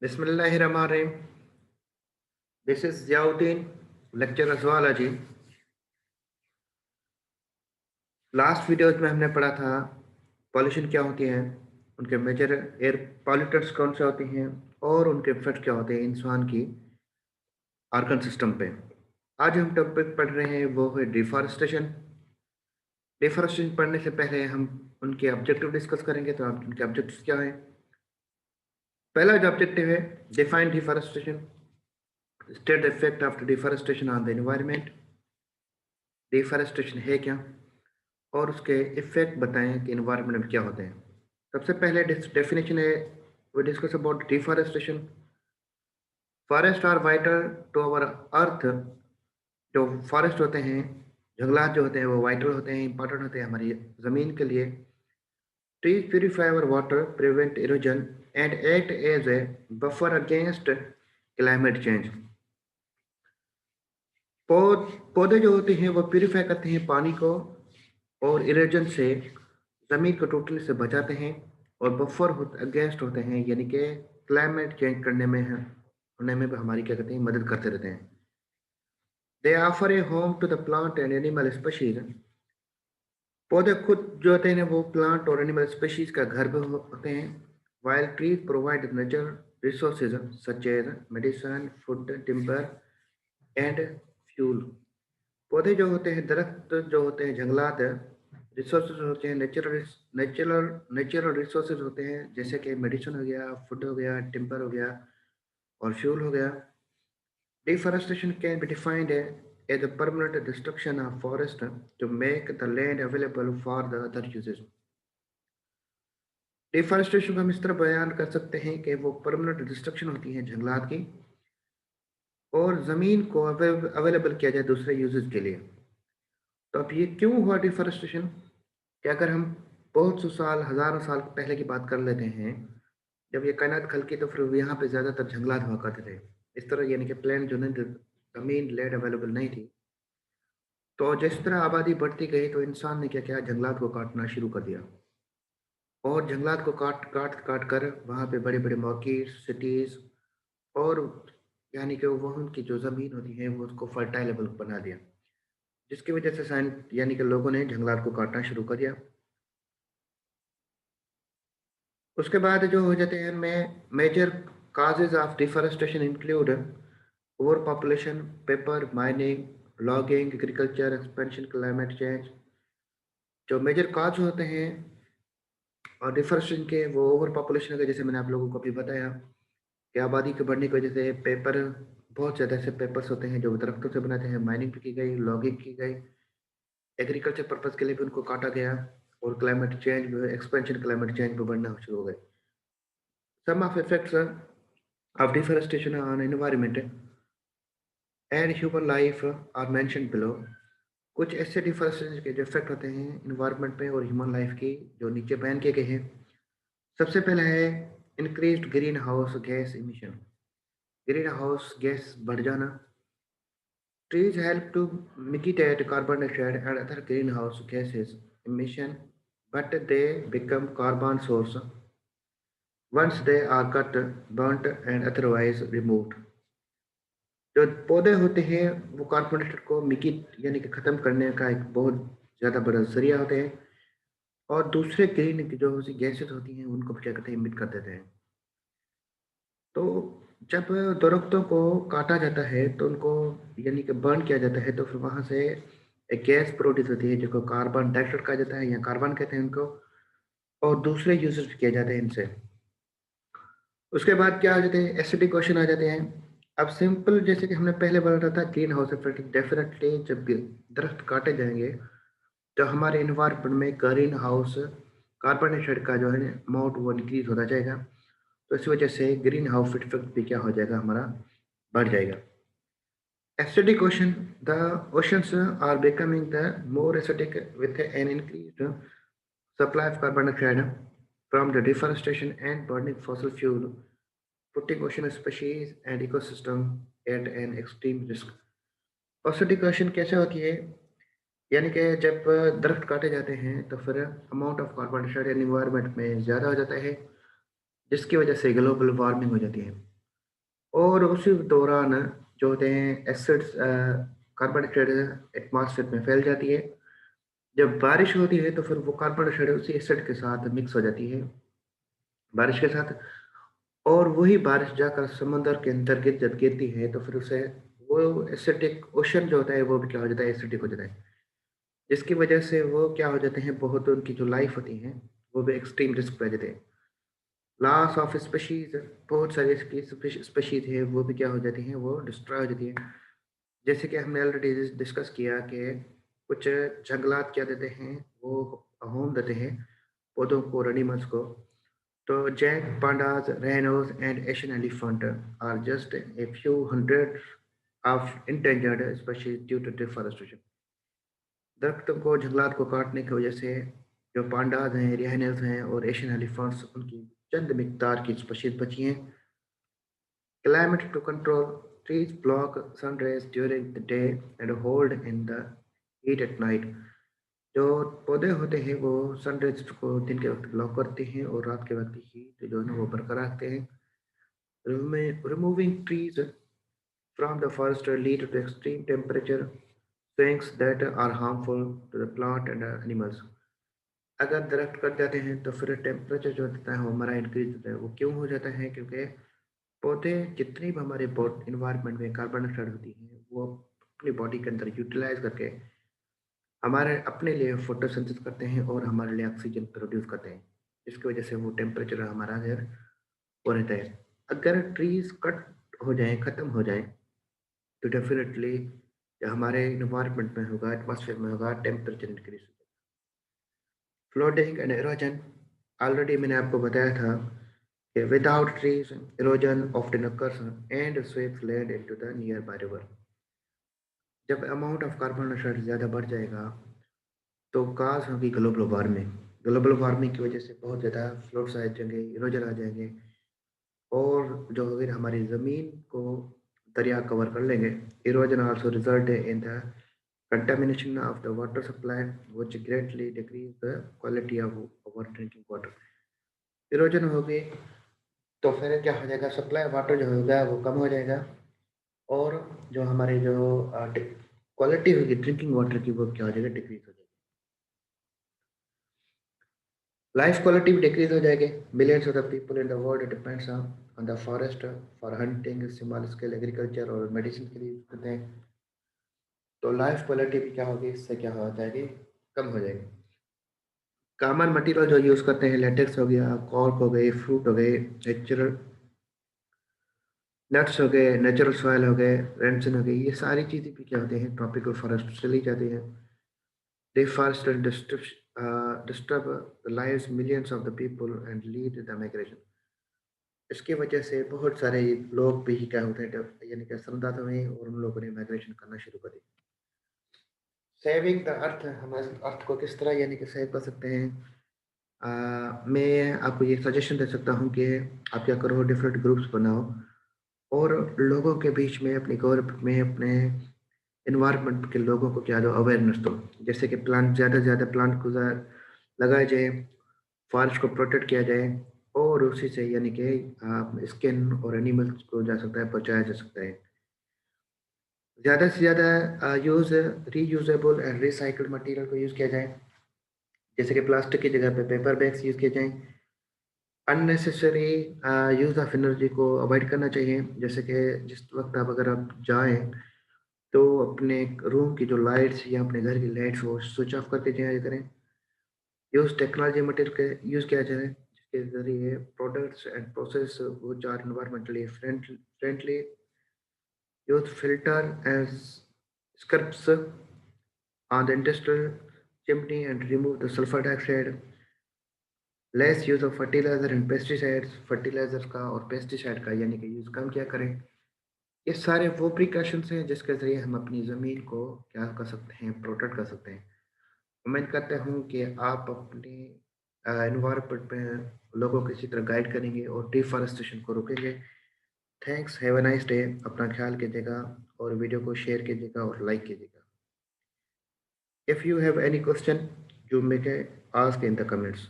Bismillahirrahmanirrahim. This is Ziauddin, lecturer zoology. Last videos में हमने पढ़ा था पॉल्यूशन क्या होती है, उनके मेजर एयर पॉल्यूटेंट्स कौन से होते हैं और उनके इफेक्ट क्या होते हैं इंसान की ऑर्गन सिस्टम पे। आज हम टॉपिक पढ़ रहे हैं वो है डिफॉरेस्टेशन। डिफॉरेस्टेशन पढ़ने से पहले हम उनके ऑब्जेक्टिव डिस्कस करेंगे। तो उनके ऑब्जेक्टिव्स क्या है? पहला जो ऑब्जेक्टिव है, define deforestation, state the effect of deforestation on the environment. Deforestation है क्या और उसके इफेक्ट बताएं कि इन्वायरमेंट में क्या होते हैं। सबसे पहले डेफिनेशन है, we discuss about deforestation. Forest are vital to our earth. जो फॉरेस्ट होते हैं, जंगलात जो होते हैं, वो वाइटल होते हैं, इंपॉर्टेंट होते हैं हमारी ज़मीन के लिए। Trees purify our water, prevent erosion and act as a buffer against climate change. पौधे जो होते हैं वो प्यूरिफाई करते हैं पानी को और इरोजन से ज़मीन को टूटने से बचाते हैं और बफर अगेंस्ट होते हैं, यानी कि क्लाइमेट चेंज करने में होने में भी हमारी क्या कहते हैं मदद करते रहते हैं। They offer a home to the plant and animal species. पौधे खुद जो होते हैं वो प्लांट और एनिमल स्पीशीज का घर भी होते हैं। Wild trees provide natural resources such as medicine, food, timber and fuel. पौधे जो होते हैं, दरख्त जो होते हैं, जंगलात रिसोर्सेज होते हैं, नेचुरल रिसोर्सेज होते हैं, जैसे कि मेडिसिन हो गया, फूड हो गया, टिम्बर हो गया और फ्यूल हो गया। Deforestation can be defined as the permanent destruction of forest to make the land available for the other uses. Deforestation को हम इस तरह बयान कर सकते हैं कि वो परमानेंट डिस्ट्रक्शन होती है जंगलात की और ज़मीन को अवेलेबल किया जाए दूसरे यूजेस के लिए। तो अब ये क्यों हुआ डिफॉरेस्टेशन? कि अगर हम बहुत सौ साल, हज़ारों साल पहले की बात कर लेते हैं, जब ये कायनात खलकी तो फिर यहाँ पे ज़्यादातर जंगलात हुआ करते थे इस तरह, यानी कि प्लेन जो नहीं, ज़मीन लैंड अवेलेबल नहीं थी। तो जिस तरह आबादी बढ़ती गई तो इंसान ने क्या किया, जंगलात को काटना शुरू कर दिया और जंगलात को काट काट काट कर वहाँ पे बड़े बड़े मार्केट, सिटीज़ और यानी कि वो उनकी जो ज़मीन होती है वो उसको फर्टाइलेबल बना दिया, जिसकी वजह से यानी कि लोगों ने जंगलात को काटना शुरू कर दिया। उसके बाद जो हो जाते हैं major causes of deforestation include over population, paper mining, logging, agriculture expansion, climate change. जो मेजर काज होते हैं और डिफॉरेस्टेशन के, वो ओवर पॉपुलेशन का, जैसे मैंने आप लोगों को अभी बताया कि आबादी के बढ़ने की वजह से पेपर, बहुत ज़्यादा ऐसे पेपर्स होते हैं जो दरख्तों से बनाते हैं, माइनिंग भी की गई, लॉगिंग की गई, एग्रीकल्चर पर्पज़ के लिए भी उनको काटा गया और क्लाइमेट चेंज भी, एक्सपेंशन क्लाइमेट चेंज भी बढ़ना शुरू हो गए। Some of effects of deforestation on environment and human life are mentioned below। कुछ ऐसे डिफॉरेस्टेशन के जो इफेक्ट होते हैं इन्वायरमेंट पे और ह्यूमन लाइफ की, जो नीचे बयान किए गए हैं। सबसे पहला है increased green house gas emission. Green house gas बढ़ जाना। Trees help to mitigate carbon dioxide and other greenhouse gases emission, but they become carbon source once they are cut, burnt and otherwise removed। जो पौधे होते हैं वो carbon dioxide को Mickey यानी कि ख़त्म करने का एक बहुत ज़्यादा बड़ा जरिया होते हैं और दूसरे ग्रीन की जो गैसेस होती हैं उनको क्या करते हैं, इमिट कर देते हैं। तो जब दरख्तों को काटा जाता है तो उनको यानी कि बर्न किया जाता है तो फिर वहाँ से एक गैस प्रोड्यूस होती है जिसको कार्बन डाइऑक्साइड कहा जाता है या कार्बन कहते हैं उनको, और दूसरे यूजेस किए जाते हैं इनसे। उसके बाद क्या आ जाते हैं, एसिडिक क्वेश्चन आ जाते हैं। अब सिंपल, जैसे कि हमने पहले बोला था ग्रीन हाउस इफेक्ट, डेफिनेटली जब दरख्त काटे जाएंगे तो हमारे इन्वायरमेंट में ग्रीन हाउस कार्बन डाइऑक्साइड का जो है अमाउंट वो इंक्रीज होता जाएगा। तो इस वजह से ग्रीन हाउस इफेक्ट भी क्या हो जाएगा, हमारा बढ़ जाएगा। Acidic question, the oceans are becoming the more acidic with an increase supply of carbon dioxide from the deforestation and burning fossil fuel, putting ocean species and ecosystem at an extreme risk। ऑसिडिफिकेशन कैसे होती है? यानी कि जब दरख्त काटे जाते हैं तो फिर amount of carbon dioxide environment में ज़्यादा हो जाता है, जिसकी वजह से ग्लोबल वार्मिंग हो जाती है। और उसी दौरान जो होते हैं एसिड्स कार्बन डाइऑक्साइड एटमॉस्फेयर में फैल जाती है। जब बारिश होती है तो फिर वो कार्बन डाइऑक्साइड उसी एसिड के साथ मिक्स हो जाती है बारिश के साथ, और वही बारिश जाकर समुद्र के अंदर जब गिरती है तो फिर उसे वो एसिडिक ओशन जो होता है वो भी क्या हो जाता है, एसिडिक हो जाता है। जिसकी वजह से वो क्या हो जाते हैं, बहुत उनकी जो लाइफ होती है वो भी एक्सट्रीम रिस्क पे आ जाते हैं। लॉस ऑफ स्पीशीज, बहुत सारी इसकी स्पीशीज है वो भी क्या हो जाती हैं, वो डिस्ट्रॉय हो जाती है। जैसे कि हमने ऑलरेडी डिस्कस किया कि कुछ जंगलात क्या देते हैं, वो होम देते हैं पौधों को और एनिमल्स को। तो jack pandas, rhinos and Asian elephant are just a few hundred of endangered species due to deforestation. दरख्तों को, जंगलात को काटने की वजह से जो पांडाज हैं, rhinos हैं और एशियन एलिफेंट्स, उनकी चंद मिकदार की स्पीशीज बची हैं। Climate to control, trees block sun rays during the day and hold in the heat at night. जो पौधे होते हैं वो सन रेज को दिन के वक्त ब्लॉक करते हैं और रात के वक्त हीट जो है ना वो बरकरार रखते हैं। Removing trees from the forest lead to extreme temperature swings that are harmful to the plant and animals. अगर दरख्त कट जाते हैं तो फिर टेम्परेचर जो होता है वो हमारा इंक्रीज होता है। वो क्यों हो जाता है? क्योंकि पौधे जितनी भी हमारे इन्वायरमेंट में कार्बन डाइऑक्साइड होती है वो अपनी बॉडी के अंदर यूटिलाइज करके हमारे अपने लिए फोटोसिंथेसिस करते हैं और हमारे लिए ऑक्सीजन प्रोड्यूस करते हैं, जिसकी वजह से वो टेम्परेचर हमारा जो है वो रहता है। अगर ट्रीज कट हो जाए, ख़त्म हो जाए, तो डेफिनेटली हमारे इन्वायरमेंट में होगा, एटमॉस्फेयर में होगा, टेम्परेचर इंक्रीज हो जाएगा। फ्लोटिंग एंड इरोजन, ऑलरेडी मैंने आपको बताया था कि without trees erosion often occurs and sweeps land into the nearby river. जब अमाउंट ऑफ कार्बन डाइऑक्साइड ज़्यादा बढ़ जाएगा तो काज होगी ग्लोबल वार्मिंग। ग्लोबल वार्मिंग की वजह से बहुत ज़्यादा फ्लड्स आ जाएंगे, इरोजन आ जाएंगे, और जो अगर हमारी ज़मीन को दरिया कवर कर लेंगे। Erosion also result in the contamination of the water supply which greatly decrease the quality of our drinking water. Erosion होगी तो फिर क्या हो जाएगा, सप्लाई वाटर जो होगा वो कम हो जाएगा, और जो हमारे जो क्वालिटी होगी ड्रिंकिंग वाटर की वो क्या हो जाएगा, डिक्रीज हो जाएगी। लाइफ क्वालिटी भी डिक्रीज हो जाएगी। Millions of the people in the world depends on the forest for hunting, small scale agriculture और मेडिसिन के लिए यूज करते हैं। तो लाइफ क्वालिटी भी क्या होगी, इससे क्या हो जाएगी, कम हो जाएगी। कॉमन मटेरियल जो यूज़ करते हैं, लेटेक्स हो गया, कॉर्क हो गई, फ्रूट हो गए, नेचुरल नट्स हो गए, नेचुरल सॉइल हो गए, रेंसन हो गई, ये सारी चीज़ें भी क्या होती हैं, ट्रॉपिकल फॉरेस्ट से ली जाती हैं। Deforestation disturb the lives millions of the people and lead to the migration. इसकी वजह से बहुत सारे लोग भी क्या होते हैं, यानी कि समझदार हुए और उन लोगों ने माइग्रेशन करना शुरू कर दिया। सेविंग द अर्थ, हम अर्थ को किस तरह यानी कि सेव कर सकते हैं। मैं आपको ये सजेशन दे सकता हूँ कि आप क्या करो, डिफरेंट ग्रुप्स बनाओ और लोगों के बीच में, अपनी गवर्नमेंट में, अपने इन्वायरमेंट के लोगों को क्या दो, अवेयरनेस दो। जैसे कि प्लांट ज़्यादा से ज़्यादा प्लांट को लगाया जाए, फॉरेस्ट को प्रोटेक्ट किया जाए, और उसी से यानी कि स्किन और एनिमल्स को जा सकता है, बचाया जा सकता है। ज़्यादा से ज़्यादा use reusable and recycled material को यूज़ किया जाए। जैसे कि प्लास्टिक की जगह पे पेपर बैग्स यूज़ किए जाएँ। अननेसेसरी यूज़ ऑफ एनर्जी को अवॉइड करना चाहिए। जैसे कि जिस वक्त आप अगर आप जाएँ तो अपने रूम की जो लाइट्स या अपने घर की लाइट्स वो स्विच ऑफ करके जाया करें। यूज़ टेक्नोलॉजी मटेरियल के यूज़ किया जाए जिसके ज़रिए products and process which are environmentally friendly. Use filter as scrubs on the industrial chimney and remove the sulfur dioxide. Less use of fertiliser and pesticides, fertiliser का और pesticide का यानी कि यूज़ कम क्या करें। ये सारे वो प्रिकॉशंस हैं जिसके ज़रिए हम अपनी ज़मीन को क्या कर सकते हैं, प्रोटेक्ट कर सकते हैं। उम्मीद करता हूँ कि आप अपने एनवायरनमेंट में लोगों को इसी तरह गाइड करेंगे और डिफॉरेस्टेशन को रोकेंगे। Thanks, have a nice day. अपना ख्याल कीजिएगा और वीडियो को शेयर कीजिएगा और लाइक कीजिएगा। If you have any question, you may ask in the comments.